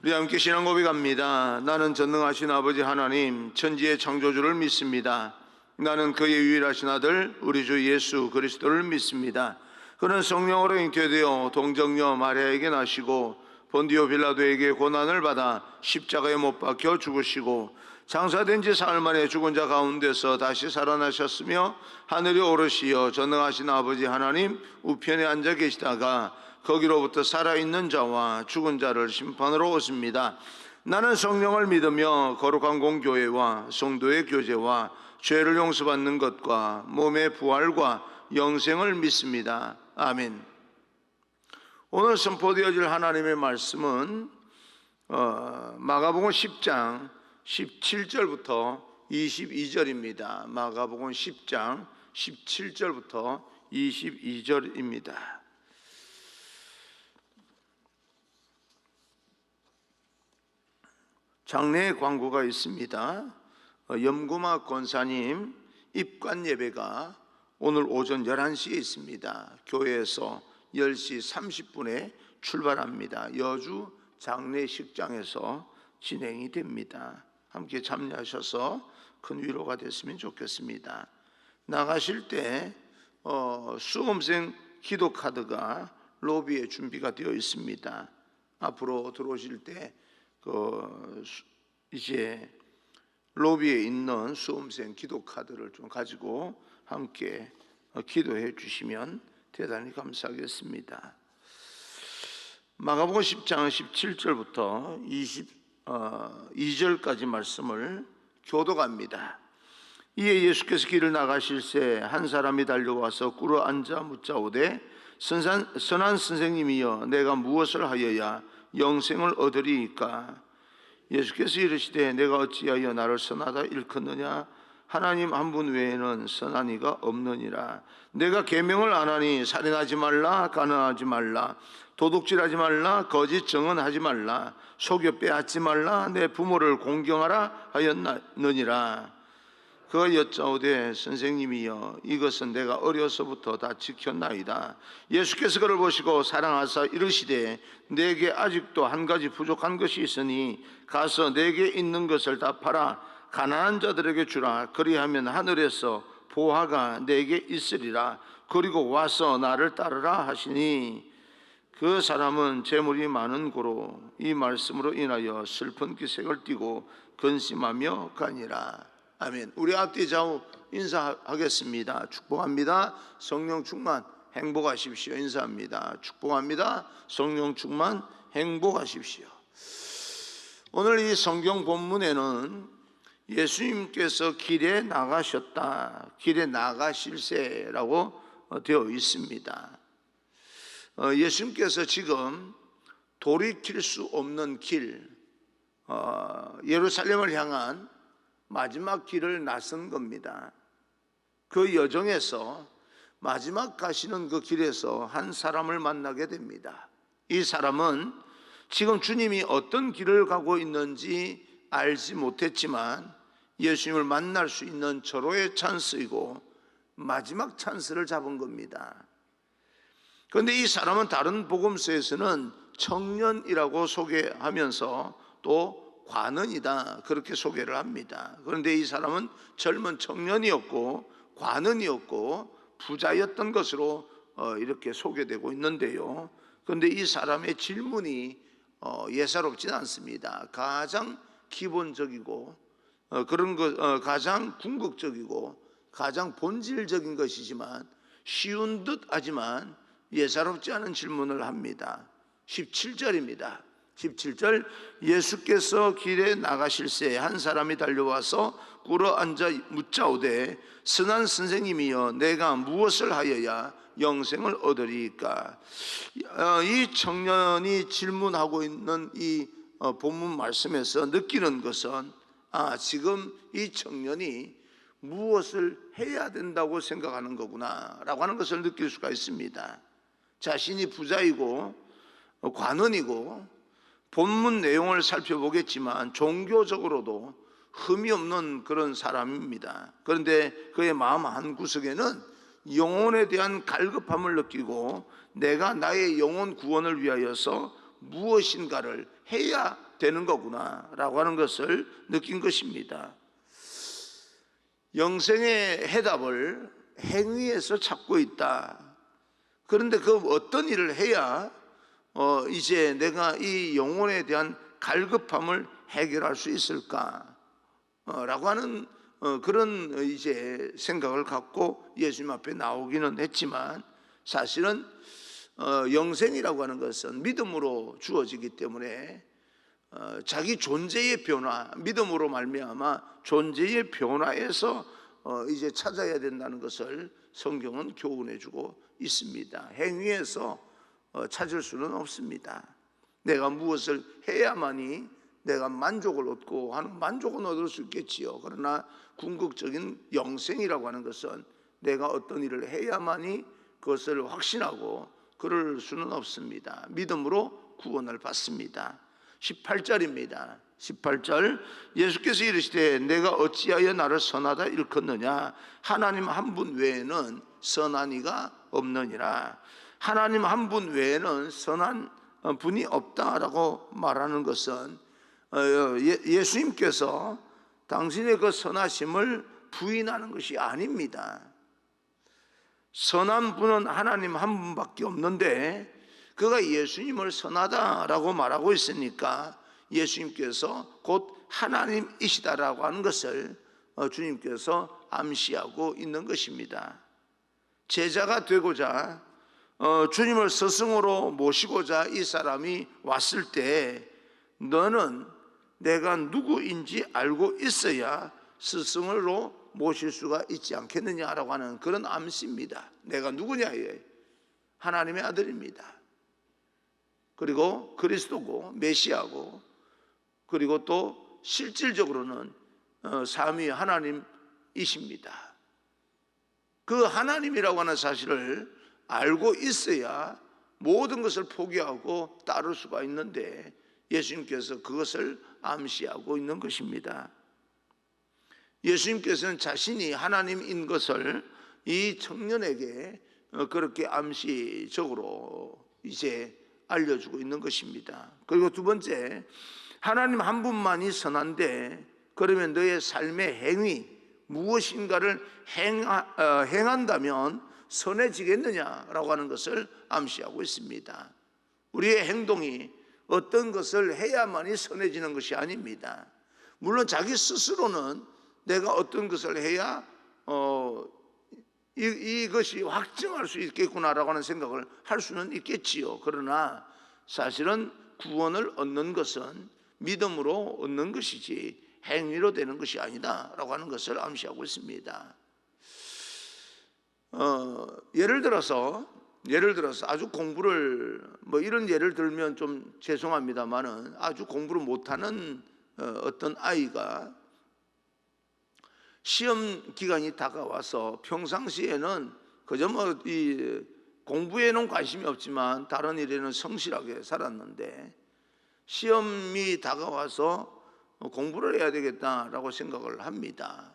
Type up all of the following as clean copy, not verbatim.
우리 함께 신앙 고백합니다. 나는 전능하신 아버지 하나님 천지의 창조주를 믿습니다. 나는 그의 유일하신 아들 우리 주 예수 그리스도를 믿습니다. 그는 성령으로 잉태되어 동정녀 마리아에게 나시고 본디오 빌라도에게 고난을 받아 십자가에 못 박혀 죽으시고 장사된 지 사흘 만에 죽은 자 가운데서 다시 살아나셨으며 하늘에 오르시어 전능하신 아버지 하나님 우편에 앉아 계시다가 거기로부터 살아있는 자와 죽은 자를 심판으로 오십니다. 나는 성령을 믿으며 거룩한 공교회와 성도의 교제와 죄를 용서받는 것과 몸의 부활과 영생을 믿습니다. 아멘. 오늘 선포되어질 하나님의 말씀은 마가복음 10장 17절부터 22절입니다. 마가복음 10장 17절부터 22절입니다. 장례 광고가 있습니다. 염구마 권사님 입관 예배가 오늘 오전 11시에 있습니다. 교회에서 10시 30분에 출발합니다. 여주 장례식장에서 진행이 됩니다. 함께 참여하셔서 큰 위로가 됐으면 좋겠습니다. 나가실 때 수험생 기도 카드가 로비에 준비가 되어 있습니다. 앞으로 들어오실 때 이제 로비에 있는 수험생 기도 카드를 좀 가지고 함께 기도해 주시면 대단히 감사하겠습니다. 마가복음 10장 17절부터 22절까지 말씀을 교독합니다. 이에 예수께서 길을 나가실새 한 사람이 달려와서 꿇어 앉아 묻자오되 선한 선생님이여 내가 무엇을 하여야 영생을 얻으리이까? 예수께서 이르시되 내가 어찌하여 나를 선하다 일컫느냐? 하나님 한 분 외에는 선한 이가 없느니라. 내가 계명을 안 하니 살인하지 말라, 간음하지 말라, 도둑질하지 말라, 거짓 증언하지 말라, 속여 빼앗지 말라, 내 부모를 공경하라 하였느니라. 그가 여짜오되 선생님이여 이것은 내가 어려서부터 다 지켰나이다. 예수께서 그를 보시고 사랑하사 이르시되 내게 아직도 한 가지 부족한 것이 있으니 가서 내게 있는 것을 다 팔아 가난한 자들에게 주라. 그리하면 하늘에서 보화가 내게 있으리라. 그리고 와서 나를 따르라 하시니 그 사람은 재물이 많은 고로 이 말씀으로 인하여 슬픈 기색을 띠고 근심하며 가니라. 아멘. 우리 앞뒤 좌우 인사하겠습니다. 축복합니다. 성령 충만 행복하십시오. 인사합니다. 축복합니다. 성령 충만 행복하십시오. 오늘 이 성경 본문에는 예수님께서 길에 나가셨다, 길에 나가실세라고 되어 있습니다. 예수님께서 지금 돌이킬 수 없는 길, 예루살렘을 향한 마지막 길을 나선 겁니다. 그 여정에서 마지막 가시는 그 길에서 한 사람을 만나게 됩니다. 이 사람은 지금 주님이 어떤 길을 가고 있는지 알지 못했지만 예수님을 만날 수 있는 절호의 찬스이고 마지막 찬스를 잡은 겁니다. 그런데 이 사람은 다른 복음서에서는 청년이라고 소개하면서 또 관원이다 그렇게 소개를 합니다. 그런데 이 사람은 젊은 청년이었고 관원이었고 부자였던 것으로 이렇게 소개되고 있는데요. 그런데 이 사람의 질문이 예사롭지는 않습니다. 가장 기본적이고 그런 것, 가장 궁극적이고 가장 본질적인 것이지만 쉬운 듯 하지만 예사롭지 않은 질문을 합니다. 17절입니다. 17절 예수께서 길에 나가실새 한 사람이 달려와서 꿇어 앉아 묻자오되 선한 선생님이여 내가 무엇을 하여야 영생을 얻으리이까? 이 청년이 질문하고 있는 이 본문 말씀에서 느끼는 것은 지금 이 청년이 무엇을 해야 된다고 생각하는 거구나 라고 하는 것을 느낄 수가 있습니다. 자신이 부자이고 관원이고 본문 내용을 살펴보겠지만 종교적으로도 흠이 없는 그런 사람입니다. 그런데 그의 마음 한구석에는 영혼에 대한 갈급함을 느끼고 내가 나의 영혼 구원을 위하여서 무엇인가를 해야 되는 거구나라고 하는 것을 느낀 것입니다. 영생의 해답을 행위에서 찾고 있다. 그런데 그 어떤 일을 해야 이제 내가 이 영혼에 대한 갈급함을 해결할 수 있을까? 라고 하는 그런 이제 생각을 갖고 예수님 앞에 나오기는 했지만, 사실은 영생이라고 하는 것은 믿음으로 주어지기 때문에 자기 존재의 변화, 믿음으로 말미암아 존재의 변화에서 이제 찾아야 된다는 것을 성경은 교훈해주고 있습니다. 행위에서 찾을 수는 없습니다. 내가 무엇을 해야만이 내가 만족을 얻고 하는, 만족은 얻을 수 있겠지요. 그러나 궁극적인 영생이라고 하는 것은 내가 어떤 일을 해야만이 그것을 확신하고 그럴 수는 없습니다. 믿음으로 구원을 받습니다. 18절입니다. 18절, 예수께서 이르시되 내가 어찌하여 나를 선하다 일컫느냐? 하나님 한 분 외에는 선한 이가 없느니라. 하나님 한 분 외에는 선한 분이 없다라고 말하는 것은 예수님께서 당신의 그 선하심을 부인하는 것이 아닙니다. 선한 분은 하나님 한 분밖에 없는데 그가 예수님을 선하다라고 말하고 있으니까 예수님께서 곧 하나님이시다라고 하는 것을 주님께서 암시하고 있는 것입니다. 제자가 되고자 주님을 스승으로 모시고자 이 사람이 왔을 때 너는 내가 누구인지 알고 있어야 스승으로 모실 수가 있지 않겠느냐라고 하는 그런 암시입니다. 내가 누구냐에 하나님의 아들입니다. 그리고 그리스도고 메시아고, 그리고 또 실질적으로는 삼위 하나님이십니다. 그 하나님이라고 하는 사실을 알고 있어야 모든 것을 포기하고 따를 수가 있는데 예수님께서 그것을 암시하고 있는 것입니다. 예수님께서는 자신이 하나님인 것을 이 청년에게 그렇게 암시적으로 이제 알려주고 있는 것입니다. 그리고 두 번째, 하나님 한 분만이 선한데 그러면 너의 삶의 행위 무엇인가를 행한다면 선해지겠느냐라고 하는 것을 암시하고 있습니다. 우리의 행동이 어떤 것을 해야만이 선해지는 것이 아닙니다. 물론 자기 스스로는 내가 어떤 것을 해야 이것이 확증할 수 있겠구나라고 하는 생각을 할 수는 있겠지요. 그러나 사실은 구원을 얻는 것은 믿음으로 얻는 것이지 행위로 되는 것이 아니다라고 하는 것을 암시하고 있습니다. 예를 들어서 아주 공부를 이런 예를 들면 좀 죄송합니다만은 아주 공부를 못하는 어떤 아이가 시험 기간이 다가와서 평상시에는 그저 이 공부에는 관심이 없지만 다른 일에는 성실하게 살았는데 시험이 다가와서 공부를 해야 되겠다라고 생각을 합니다.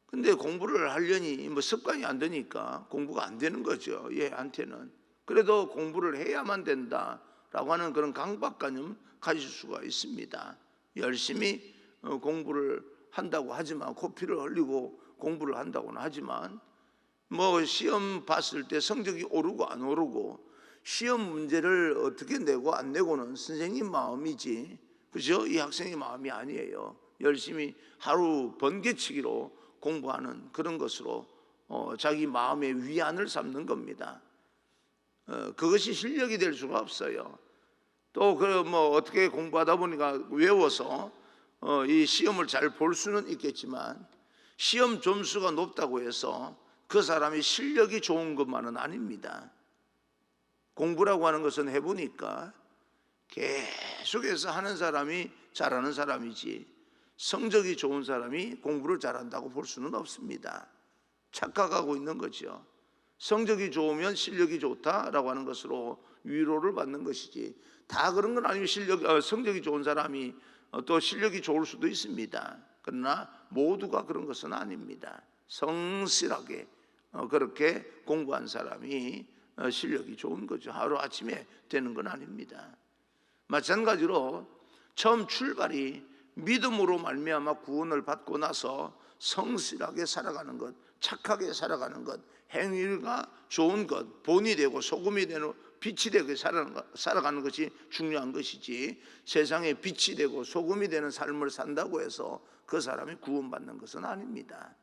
근데 공부를 하려니 습관이 안 되니까 공부가 안 되는 거죠. 얘한테는. 그래도 공부를 해야만 된다라고 하는 그런 강박관념 가질 수가 있습니다. 열심히 공부를 한다고 하지만, 코피를 흘리고 공부를 한다고는 하지만 시험 봤을 때 성적이 오르고 안 오르고 시험 문제를 어떻게 내고 안 내고는 선생님 마음이지, 그죠? 이 학생의 마음이 아니에요. 열심히 하루 번개치기로 공부하는 그런 것으로 자기 마음의 위안을 삼는 겁니다. 그것이 실력이 될 수가 없어요. 또 어떻게 공부하다 보니까 외워서 이 시험을 잘 볼 수는 있겠지만 시험 점수가 높다고 해서 그 사람이 실력이 좋은 것만은 아닙니다. 공부라고 하는 것은 해보니까 계속해서 하는 사람이 잘하는 사람이지 성적이 좋은 사람이 공부를 잘한다고 볼 수는 없습니다. 착각하고 있는 거죠. 성적이 좋으면 실력이 좋다라고 하는 것으로 위로를 받는 것이지, 다 그런 건 아니고 성적이 좋은 사람이 또 실력이 좋을 수도 있습니다. 그러나 모두가 그런 것은 아닙니다. 성실하게 그렇게 공부한 사람이 실력이 좋은 거죠. 하루아침에 되는 건 아닙니다. 마찬가지로 처음 출발이 믿음으로 말미암아 구원을 받고 나서 성실하게 살아가는 것, 착하게 살아가는 것, 행위가 좋은 것, 본이 되고 소금이 되는 빛이 되게 살아가는 것이 중요한 것이지, 세상에 빛이 되고 소금이 되는 삶을 산다고 해서 그 사람이 구원받는 것은 아닙니다.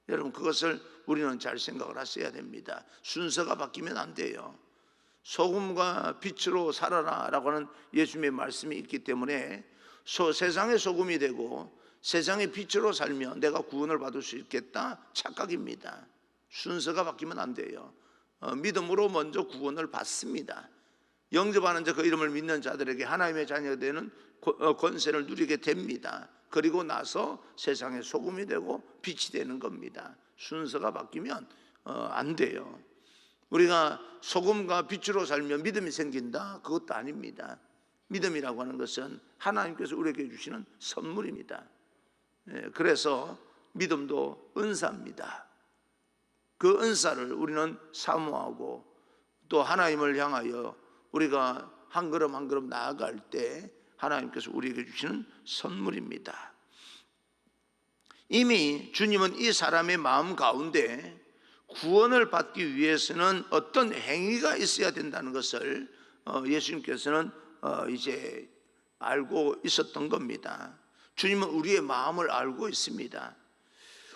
여러분, 그것을 우리는 잘 생각을 하셔야 됩니다. 순서가 바뀌면 안 돼요. 소금과 빛으로 살아라 라고 하는 예수님의 말씀이 있기 때문에 세상의 소금이 되고 세상의 빛으로 살면 내가 구원을 받을 수 있겠다 착각입니다. 순서가 바뀌면 안 돼요. 믿음으로 먼저 구원을 받습니다. 영접하는 자, 그 이름을 믿는 자들에게 하나님의 자녀가 되는 권세를 누리게 됩니다. 그리고 나서 세상의 소금이 되고 빛이 되는 겁니다. 순서가 바뀌면 안 돼요. 우리가 소금과 빛으로 살면 믿음이 생긴다, 그것도 아닙니다. 믿음이라고 하는 것은 하나님께서 우리에게 주시는 선물입니다. 그래서 믿음도 은사입니다. 그 은사를 우리는 사모하고 또 하나님을 향하여 우리가 한 걸음 한 걸음 나아갈 때 하나님께서 우리에게 주시는 선물입니다. 이미 주님은 이 사람의 마음 가운데 구원을 받기 위해서는 어떤 행위가 있어야 된다는 것을 예수님께서는 이제 알고 있었던 겁니다. 주님은 우리의 마음을 알고 있습니다.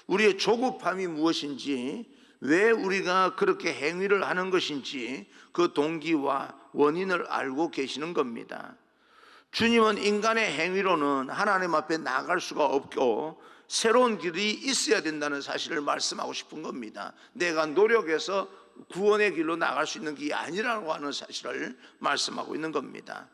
우리의 조급함이 무엇인지, 왜 우리가 그렇게 행위를 하는 것인지 그 동기와 원인을 알고 계시는 겁니다. 주님은 인간의 행위로는 하나님 앞에 나아갈 수가 없고 새로운 길이 있어야 된다는 사실을 말씀하고 싶은 겁니다. 내가 노력해서 구원의 길로 나갈 수 있는 길이 아니라고 하는 사실을 말씀하고 있는 겁니다.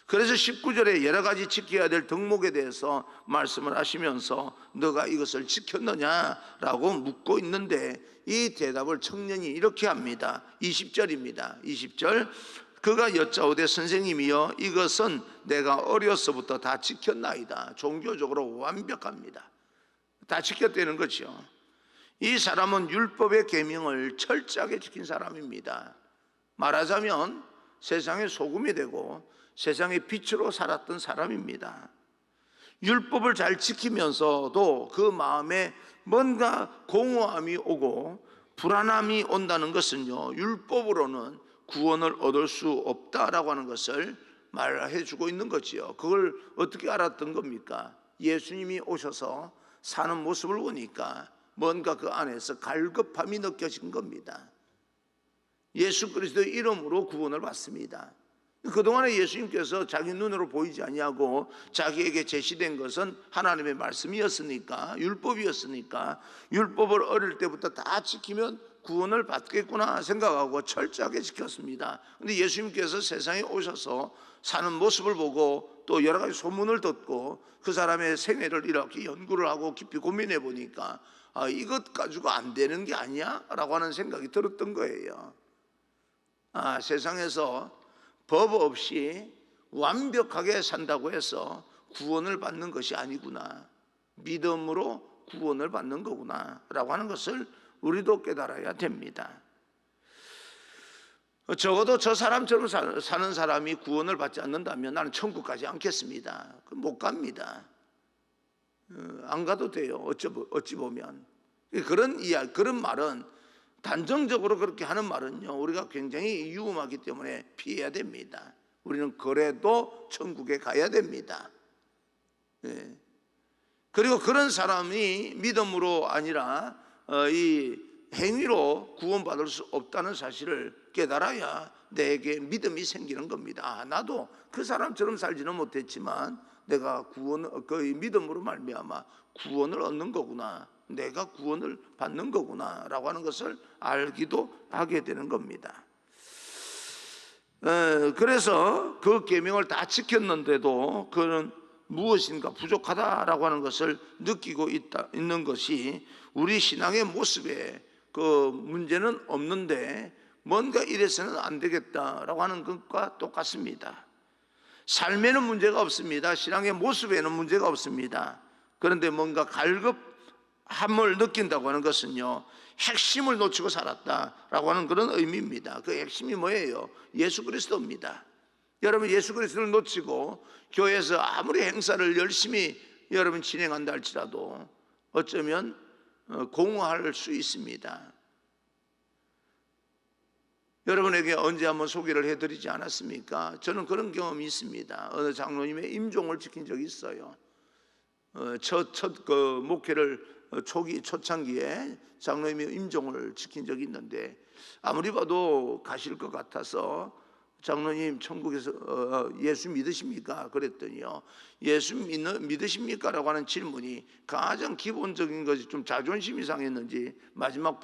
그래서 19절에 여러 가지 지켜야 될 덕목에 대해서 말씀을 하시면서 너가 이것을 지켰느냐라고 묻고 있는데, 이 대답을 청년이 이렇게 합니다. 20절입니다. 20절, 그가 여짜오되 선생님이여 이것은 내가 어려서부터 다 지켰나이다. 종교적으로 완벽합니다. 다 지켰다는 거죠. 이 사람은 율법의 계명을 철저하게 지킨 사람입니다. 말하자면 세상의 소금이 되고 세상의 빛으로 살았던 사람입니다. 율법을 잘 지키면서도 그 마음에 뭔가 공허함이 오고 불안함이 온다는 것은요, 율법으로는 구원을 얻을 수 없다라고 하는 것을 말해 주고 있는 거지요. 그걸 어떻게 알았던 겁니까? 예수님이 오셔서 사는 모습을 보니까 뭔가 그 안에서 갈급함이 느껴진 겁니다. 예수 그리스도의 이름으로 구원을 받습니다. 그동안에 예수님께서 자기 눈으로 보이지 아니하고 자기에게 제시된 것은 하나님의 말씀이었으니까, 율법이었으니까 율법을 어릴 때부터 다 지키면 구원을 받겠구나 생각하고 철저하게 지켰습니다. 그런데 예수님께서 세상에 오셔서 사는 모습을 보고 또 여러 가지 소문을 듣고 그 사람의 생애를 이렇게 연구를 하고 깊이 고민해 보니까 이것 가지고 안 되는 게 아니야? 라고 하는 생각이 들었던 거예요. 세상에서 법 없이 완벽하게 산다고 해서 구원을 받는 것이 아니구나, 믿음으로 구원을 받는 거구나 라고 하는 것을 우리도 깨달아야 됩니다. 적어도 저 사람처럼 사는 사람이 구원을 받지 않는다면 나는 천국 가지 않겠습니다. 못 갑니다. 안 가도 돼요. 어찌 보면 그런 말은, 단정적으로 그렇게 하는 말은요, 우리가 굉장히 위험하기 때문에 피해야 됩니다. 우리는 그래도 천국에 가야 됩니다. 그리고 그런 사람이 믿음으로 아니라 이 행위로 구원받을 수 없다는 사실을 깨달아야 내게 믿음이 생기는 겁니다. 나도 그 사람처럼 살지는 못했지만 내가 그 믿음으로 말미암아 구원을 얻는 거구나, 내가 구원을 받는 거구나 라고 하는 것을 알기도 하게 되는 겁니다. 그래서 그 계명을 다 지켰는데도 그는 무엇인가 부족하다라고 하는 것을 느끼고 있는 것이 우리 신앙의 모습에 그 문제는 없는데 뭔가 이래서는 안 되겠다라고 하는 것과 똑같습니다. 삶에는 문제가 없습니다. 신앙의 모습에는 문제가 없습니다. 그런데 뭔가 갈급함을 느낀다고 하는 것은요, 핵심을 놓치고 살았다라고 하는 그런 의미입니다. 그 핵심이 뭐예요? 예수 그리스도입니다. 여러분 예수 그리스도를 놓치고 교회에서 아무리 행사를 열심히 여러분 진행한다 할지라도 어쩌면 공허할 수 있습니다. 여러분에게 언제 한번 소개를 해드리지 않았습니까? 저는 그런 경험이 있습니다. 어느 장로님의 임종을 지킨 적이 있어요. 첫 목회를 초창기에 장로님의 임종을 지킨 적이 있는데, 아무리 봐도 가실 것 같아서 장로님 천국에서 예수 믿으십니까? 그랬더니요, 예수 믿으십니까? 라고 하는 질문이 가장 기본적인 것이 좀 자존심이 상했는지 마지막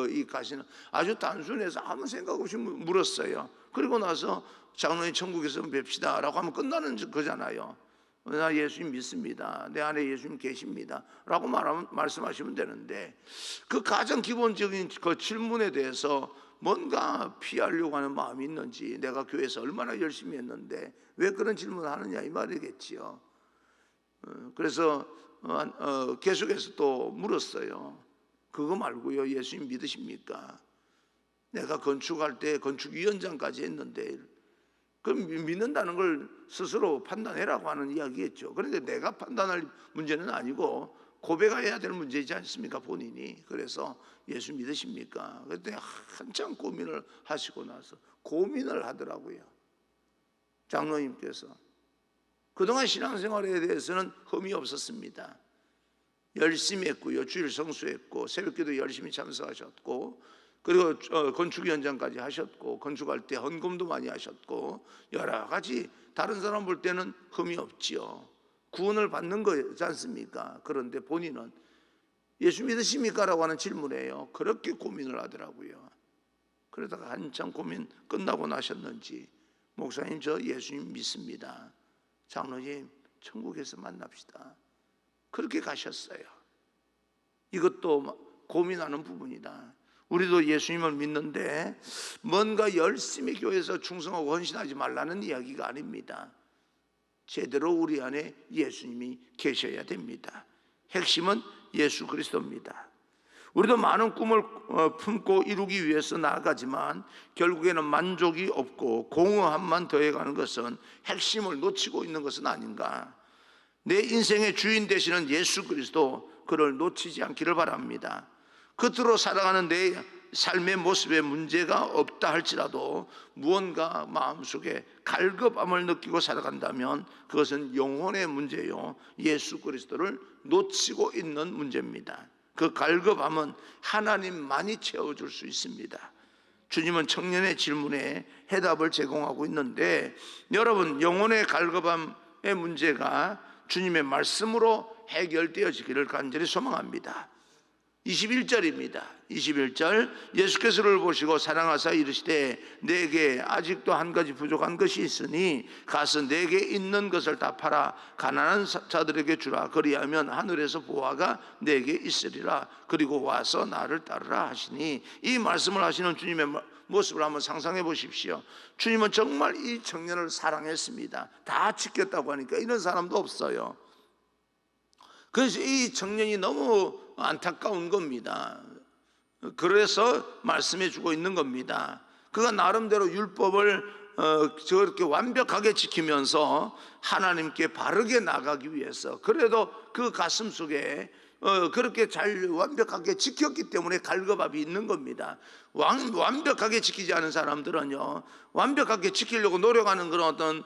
이 가시는 아주 단순해서 아무 생각 없이 물었어요. 그리고 나서 장로님 천국에서 뵙시다 라고 하면 끝나는 거잖아요. 나 예수님 믿습니다, 내 안에 예수님 계십니다 라고 말씀하시면 되는데, 그 가장 기본적인 그 질문에 대해서 뭔가 피하려고 하는 마음이 있는지, 내가 교회에서 얼마나 열심히 했는데 왜 그런 질문을 하느냐 이 말이겠지요. 그래서 계속해서 또 물었어요. 그거 말고요, 예수님 믿으십니까? 내가 건축할 때 건축위원장까지 했는데, 그럼 믿는다는 걸 스스로 판단해라고 하는 이야기겠죠. 그런데 내가 판단할 문제는 아니고 고백해야 될 문제이지 않습니까, 본인이. 그래서 예수 믿으십니까? 그때 한참 고민을 하시고 나서 고민을 하더라고요, 장로님께서. 그동안 신앙생활에 대해서는 흠이 없었습니다. 열심히 했고요, 주일 성수했고 새벽기도 열심히 참석하셨고, 그리고 건축위원장까지 하셨고, 건축할 때 헌금도 많이 하셨고, 여러 가지 다른 사람 볼 때는 흠이 없지요. 구원을 받는 거지 않습니까? 그런데 본인은 예수 믿으십니까? 라고 하는 질문에요, 그렇게 고민을 하더라고요. 그러다가 한참 고민 끝나고 나셨는지, 목사님 저 예수님 믿습니다, 장로님 천국에서 만납시다, 그렇게 가셨어요. 이것도 고민하는 부분이다. 우리도 예수님을 믿는데 뭔가 열심히 교회에서 충성하고 헌신하지 말라는 이야기가 아닙니다. 제대로 우리 안에 예수님이 계셔야 됩니다. 핵심은 예수 그리스도입니다. 우리도 많은 꿈을 품고 이루기 위해서 나아가지만 결국에는 만족이 없고 공허함만 더해가는 것은 핵심을 놓치고 있는 것은 아닌가. 내 인생의 주인 되시는 예수 그리스도, 그를 놓치지 않기를 바랍니다. 겉으로 살아가는 내 삶의 모습에 문제가 없다 할지라도 무언가 마음속에 갈급함을 느끼고 살아간다면 그것은 영혼의 문제요, 예수 그리스도를 놓치고 있는 문제입니다. 그 갈급함은 하나님만이 채워줄 수 있습니다. 주님은 청년의 질문에 해답을 제공하고 있는데, 여러분 영혼의 갈급함의 문제가 주님의 말씀으로 해결되어지기를 간절히 소망합니다. 21절입니다. 21절, 예수께서를 보시고 사랑하사 이르시되 내게 아직도 한 가지 부족한 것이 있으니 가서 내게 있는 것을 다 팔아 가난한 자들에게 주라. 그리하면 하늘에서 보화가 내게 있으리라. 그리고 와서 나를 따르라 하시니, 이 말씀을 하시는 주님의 모습을 한번 상상해 보십시오. 주님은 정말 이 청년을 사랑했습니다. 다 지켰다고 하니까 이런 사람도 없어요. 그래서 이 청년이 너무 안타까운 겁니다. 그래서 말씀해 주고 있는 겁니다. 그가 나름대로 율법을 저렇게 완벽하게 지키면서 하나님께 바르게 나가기 위해서, 그래도 그 가슴 속에 그렇게 잘 완벽하게 지켰기 때문에 갈급함이 있는 겁니다. 완벽하게 지키지 않은 사람들은요, 완벽하게 지키려고 노력하는 그런 어떤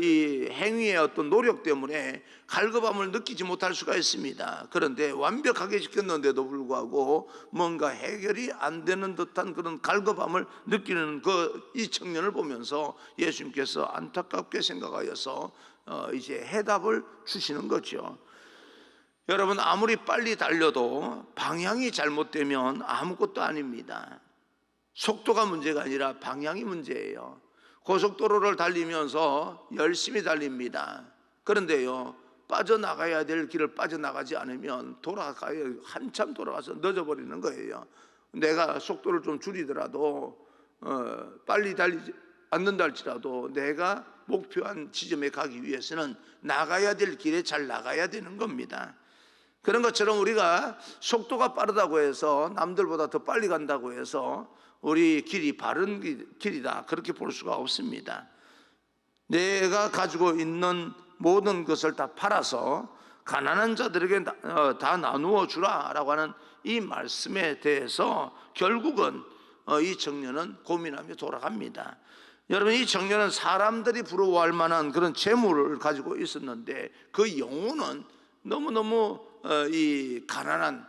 이 행위의 어떤 노력 때문에 갈급함을 느끼지 못할 수가 있습니다. 그런데 완벽하게 지켰는데도 불구하고 뭔가 해결이 안 되는 듯한 그런 갈급함을 느끼는 이 청년을 보면서 예수님께서 안타깝게 생각하여서 이제 해답을 주시는 거죠. 여러분, 아무리 빨리 달려도 방향이 잘못되면 아무것도 아닙니다. 속도가 문제가 아니라 방향이 문제예요. 고속도로를 달리면서 열심히 달립니다. 그런데요, 빠져나가야 될 길을 빠져나가지 않으면 한참 돌아가서 늦어버리는 거예요. 내가 속도를 좀 줄이더라도 빨리 달리지 않는다 할지라도 내가 목표한 지점에 가기 위해서는 나가야 될 길에 잘 나가야 되는 겁니다. 그런 것처럼 우리가 속도가 빠르다고 해서 남들보다 더 빨리 간다고 해서 우리 길이 바른 길이다, 그렇게 볼 수가 없습니다. 내가 가지고 있는 모든 것을 다 팔아서 가난한 자들에게 다 나누어 주라라고 하는 이 말씀에 대해서 결국은 이 청년은 고민하며 돌아갑니다. 여러분, 이 청년은 사람들이 부러워할 만한 그런 재물을 가지고 있었는데 그 영혼은 너무너무 이 가난한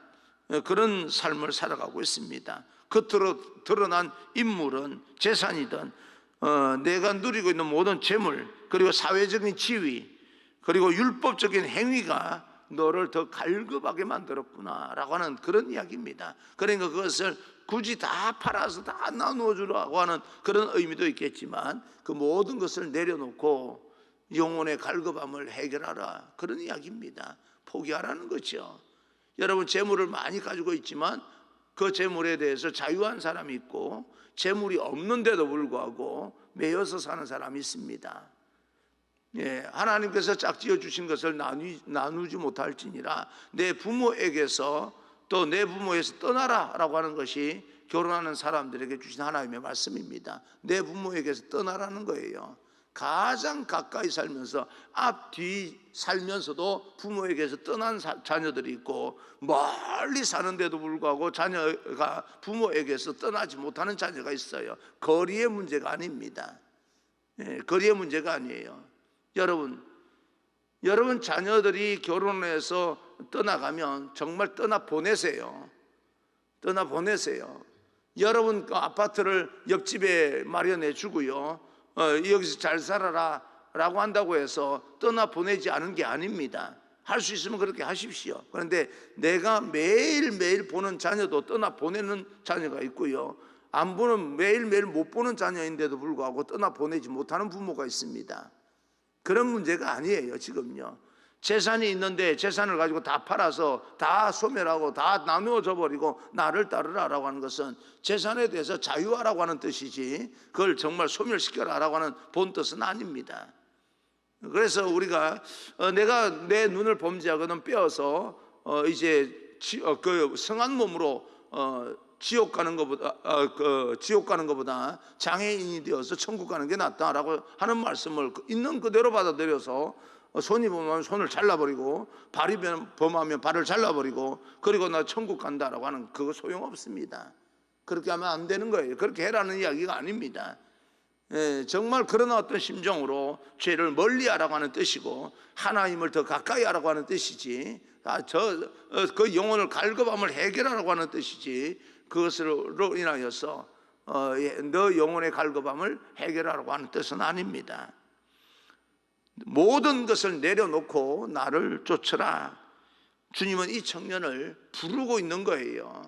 그런 삶을 살아가고 있습니다. 겉으로 드러난 인물은 재산이든 내가 누리고 있는 모든 재물, 그리고 사회적인 지위, 그리고 율법적인 행위가 너를 더 갈급하게 만들었구나 라고 하는 그런 이야기입니다. 그러니까 그것을 굳이 다 팔아서 다 나누어 주라고 하는 그런 의미도 있겠지만 그 모든 것을 내려놓고 영혼의 갈급함을 해결하라, 그런 이야기입니다. 포기하라는 거죠. 여러분, 재물을 많이 가지고 있지만 그 재물에 대해서 자유한 사람이 있고 재물이 없는데도 불구하고 매여서 사는 사람이 있습니다. 하나님께서 짝지어 주신 것을 나누지 못할지니라 내 부모에게서 또 내 부모에서 떠나라 라고 하는 것이 결혼하는 사람들에게 주신 하나님의 말씀입니다. 내 부모에게서 떠나라는 거예요. 가장 가까이 살면서 앞뒤 살면서도 부모에게서 떠난 자녀들이 있고, 멀리 사는데도 불구하고 자녀가 부모에게서 떠나지 못하는 자녀가 있어요. 거리의 문제가 아닙니다. 거리의 문제가 아니에요. 여러분 자녀들이 결혼해서 떠나가면 정말 떠나보내세요. 떠나보내세요. 여러분 그 아파트를 옆집에 마련해 주고요, 여기서 잘 살아라 라고 한다고 해서 떠나보내지 않은 게 아닙니다. 할 수 있으면 그렇게 하십시오. 그런데 내가 매일매일 보는 자녀도 떠나보내는 자녀가 있고요, 안 보는, 매일매일 못 보는 자녀인데도 불구하고 떠나보내지 못하는 부모가 있습니다. 그런 문제가 아니에요. 지금요, 재산이 있는데 재산을 가지고 다 팔아서 다 소멸하고 다 나누어 줘버리고 나를 따르라라고 하는 것은 재산에 대해서 자유하라고 하는 뜻이지 그걸 정말 소멸시켜라라고 하는 본 뜻은 아닙니다. 그래서 우리가 내가 내 눈을 범죄하거든 빼어서 이제 그 성한 몸으로 지옥 가는 것보다 장애인이 되어서 천국 가는 게 낫다라고 하는 말씀을 있는 그대로 받아들여서 손이 범하면 손을 잘라버리고 발이 범하면 발을 잘라버리고 그리고 나 천국 간다라고 하는 그거 소용없습니다. 그렇게 하면 안 되는 거예요. 그렇게 해라는 이야기가 아닙니다. 정말 그런 어떤 심정으로 죄를 멀리하라고 하는 뜻이고 하나님을 더 가까이 하라고 하는 뜻이지, 그 영혼을 갈급함을 해결하라고 하는 뜻이지 그것으로 인하여서 너 영혼의 갈급함을 해결하라고 하는 뜻은 아닙니다. 모든 것을 내려놓고 나를 쫓으라. 주님은 이 청년을 부르고 있는 거예요.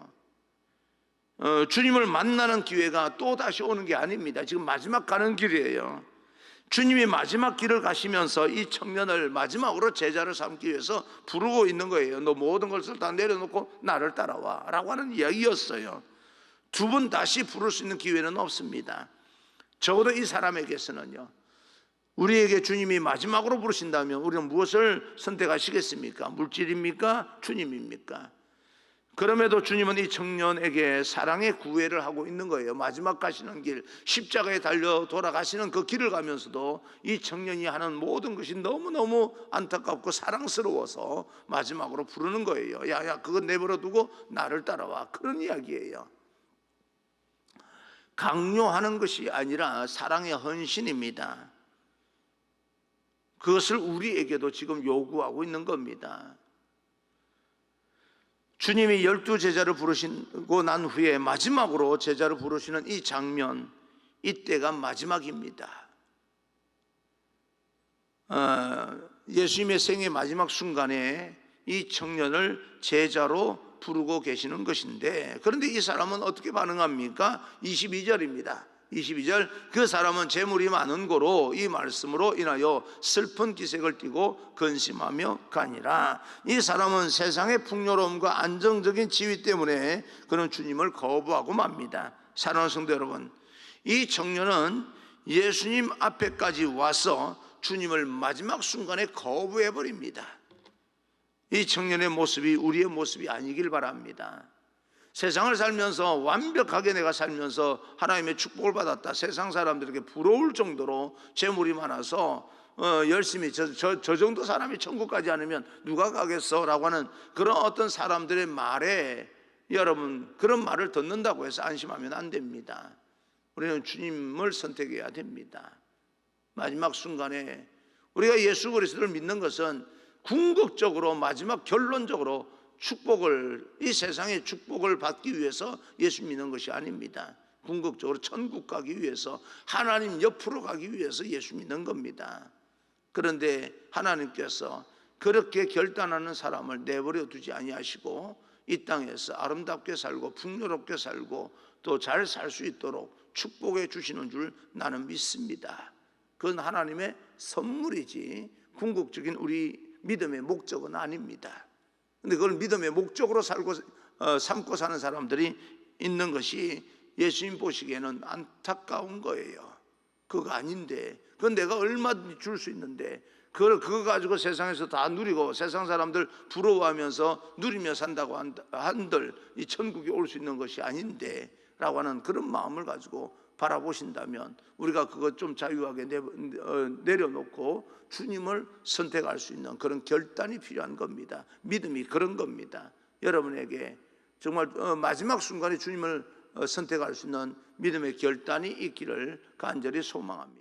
주님을 만나는 기회가 또 다시 오는 게 아닙니다. 지금 마지막 가는 길이에요. 주님이 마지막 길을 가시면서 이 청년을 마지막으로 제자를 삼기 위해서 부르고 있는 거예요. 너 모든 것을 다 내려놓고 나를 따라와 라고 하는 이야기였어요. 두 번 다시 부를 수 있는 기회는 없습니다. 적어도 이 사람에게서는요, 우리에게 주님이 마지막으로 부르신다면 우리는 무엇을 선택하시겠습니까? 물질입니까? 주님입니까? 그럼에도 주님은 이 청년에게 사랑의 구애를 하고 있는 거예요. 마지막 가시는 길, 십자가에 달려 돌아가시는 그 길을 가면서도 이 청년이 하는 모든 것이 너무너무 안타깝고 사랑스러워서 마지막으로 부르는 거예요. 야, 그거 내버려 두고 나를 따라와. 그런 이야기예요. 강요하는 것이 아니라 사랑의 헌신입니다. 그것을 우리에게도 지금 요구하고 있는 겁니다. 주님이 12제자를 부르시고 난 후에 마지막으로 제자를 부르시는 이 장면, 이때가 마지막입니다. 예수님의 생의 마지막 순간에 이 청년을 제자로 부르고 계시는 것인데, 그런데 이 사람은 어떻게 반응합니까? 22절입니다. 22절, 그 사람은 재물이 많은 고로 이 말씀으로 인하여 슬픈 기색을 띠고 근심하며 가니라. 이 사람은 세상의 풍요로움과 안정적인 지위 때문에 그는 주님을 거부하고 맙니다. 사랑하는 성도 여러분, 이 청년은 예수님 앞에까지 와서 주님을 마지막 순간에 거부해버립니다. 이 청년의 모습이 우리의 모습이 아니길 바랍니다. 세상을 살면서 완벽하게 내가 살면서 하나님의 축복을 받았다, 세상 사람들에게 부러울 정도로 재물이 많아서 열심히 저 정도 사람이 천국까지 않으면 누가 가겠어? 라고 하는 그런 어떤 사람들의 말에 여러분 그런 말을 듣는다고 해서 안심하면 안 됩니다. 우리는 주님을 선택해야 됩니다. 마지막 순간에 우리가 예수 그리스도를 믿는 것은 궁극적으로 마지막 결론적으로 축복을, 이 세상의 축복을 받기 위해서 예수 믿는 것이 아닙니다. 궁극적으로 천국 가기 위해서, 하나님 옆으로 가기 위해서 예수 믿는 겁니다. 그런데 하나님께서 그렇게 결단하는 사람을 내버려 두지 아니하시고 이 땅에서 아름답게 살고 풍요롭게 살고 또 잘 살 수 있도록 축복해 주시는 줄 나는 믿습니다. 그건 하나님의 선물이지 궁극적인 우리 믿음의 목적은 아닙니다. 근데 그걸 믿음의 목적으로 삼고 사는 사람들이 있는 것이 예수님 보시기에는 안타까운 거예요. 그거 아닌데, 그건 내가 얼마든지 줄 수 있는데 그거 가지고 세상에서 다 누리고 세상 사람들 부러워하면서 누리며 산다고 한들 이 천국에 올 수 있는 것이 아닌데 라고 하는 그런 마음을 가지고 바라보신다면 우리가 그것 좀 자유하게 내려놓고 주님을 선택할 수 있는 그런 결단이 필요한 겁니다. 믿음이 그런 겁니다. 여러분에게 정말 마지막 순간에 주님을 선택할 수 있는 믿음의 결단이 있기를 간절히 소망합니다.